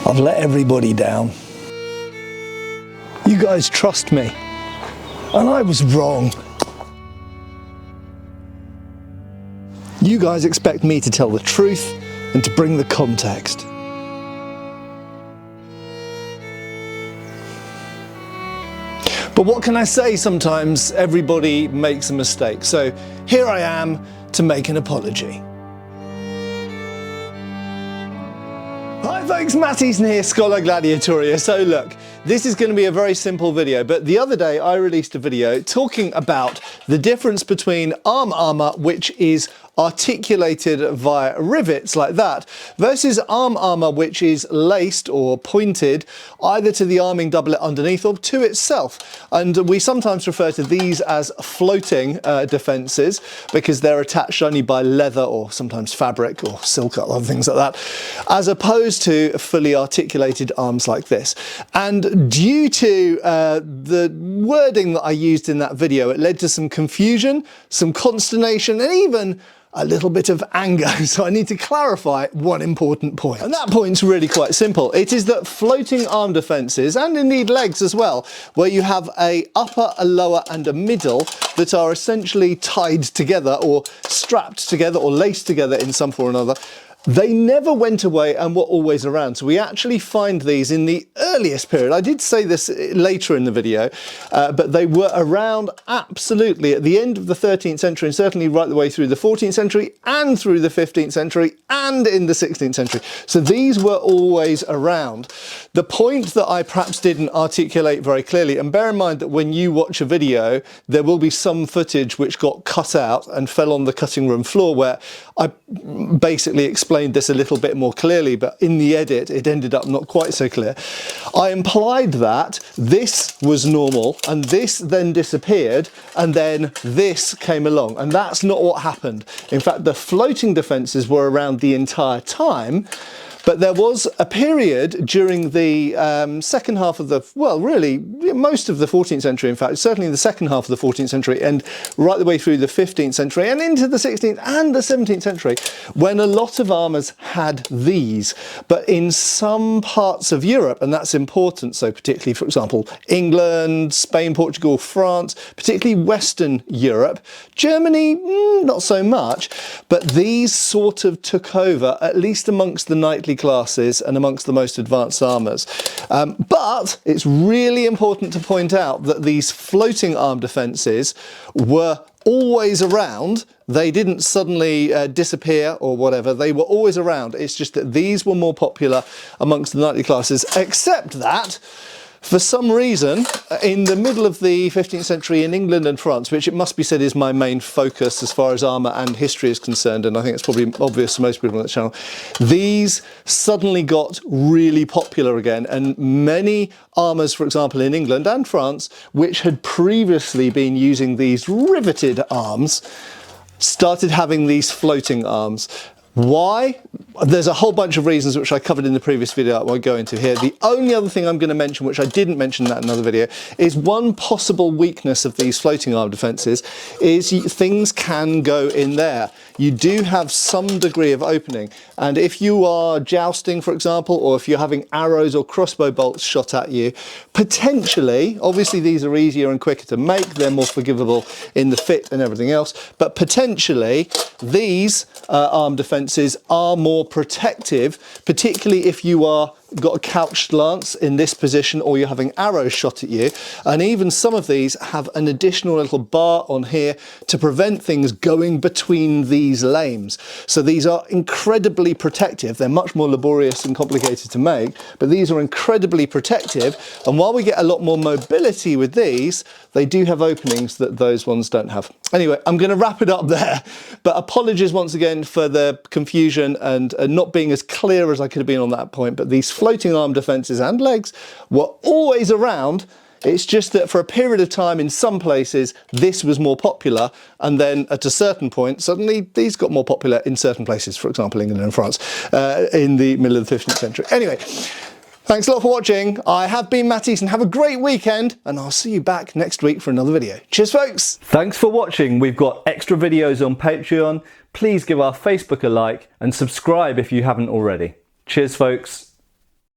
I've let everybody down. You guys trust me, and I was wrong. You guys expect me to tell the truth and to bring the context. But what can I say? Sometimes everybody makes a mistake. So here I am to make an apology. Hi folks, Matt Easton here, Schola Gladiatoria. So look, this is going to be a very simple video, but the other day I released a video talking about the difference between armor, which is articulated via rivets like that, versus armor which is laced or pointed either to the arming doublet underneath or to itself. And we sometimes refer to these as floating defences because they're attached only by leather or sometimes fabric or silk or other things like that, as opposed to fully articulated arms like this. And due to the wording that I used in that video, it led to some confusion, some consternation, and even a little bit of anger. So I need to clarify one important point. And that point's really quite simple. It is that floating arm defences, and indeed legs as well, where you have a upper, a lower and a middle that are essentially tied together or strapped together or laced together in some form or another, they never went away and were always around. So we actually find these in the earliest period. I did say this later in the video, but they were around absolutely at the end of the 13th century and certainly right the way through the 14th century and through the 15th century and in the 16th century. So these were always around. The point that I perhaps didn't articulate very clearly, and bear in mind that when you watch a video, there will be some footage which got cut out and fell on the cutting room floor where I basically explained this a little bit more clearly, but in the edit it ended up not quite so clear. I implied that this was normal and this then disappeared and then this came along, and that's not what happened. In fact, the floating defences were around the entire time. But there was a period during the second half of the, well, really, most of the 14th century, in fact, certainly the second half of the 14th century and right the way through the 15th century and into the 16th and the 17th century, when a lot of armours had these. But in some parts of Europe, and that's important, so particularly, for example, England, Spain, Portugal, France, particularly Western Europe, Germany, not so much, but these sort of took over, at least amongst the knightly classes and amongst the most advanced armours. But it's really important to point out that these floating arm defences were always around. They didn't suddenly disappear or whatever. They were always around. It's just that these were more popular amongst the knightly classes, except that for some reason, in the middle of the 15th century in England and France, which it must be said is my main focus as far as armour and history is concerned, and I think it's probably obvious to most people on the channel, these suddenly got really popular again, and many armours, for example, in England and France, which had previously been using these riveted arms, started having these floating arms. Why? There's a whole bunch of reasons which I covered in the previous video I won't go into here. The only other thing I'm going to mention, which I didn't mention in that another video, is one possible weakness of these floating arm defences is things can go in there. You do have some degree of opening, and if you are jousting, for example, or if you're having arrows or crossbow bolts shot at you, potentially, obviously these are easier and quicker to make, they're more forgivable in the fit and everything else, but potentially these arm defences are more protective, particularly if you are got a couched lance in this position or you're having arrows shot at you. And even some of these have an additional little bar on here to prevent things going between these lames. So these are incredibly protective. They're much more laborious and complicated to make, but these are incredibly protective. And while we get a lot more mobility with these, they do have openings that those ones don't have. Anyway, I'm going to wrap it up there, but apologies once again for the confusion and not being as clear as I could have been on that point. But these floating arm defences and legs were always around. It's just that for a period of time in some places this was more popular, and then at a certain point suddenly these got more popular in certain places, for example England and France, in the middle of the 15th century. Anyway, thanks a lot for watching. I have been Matt Easton. Have a great weekend, and I'll see you back next week for another video. Cheers folks! Thanks for watching. We've got extra videos on Patreon. Please give our Facebook a like and subscribe if you haven't already. Cheers folks!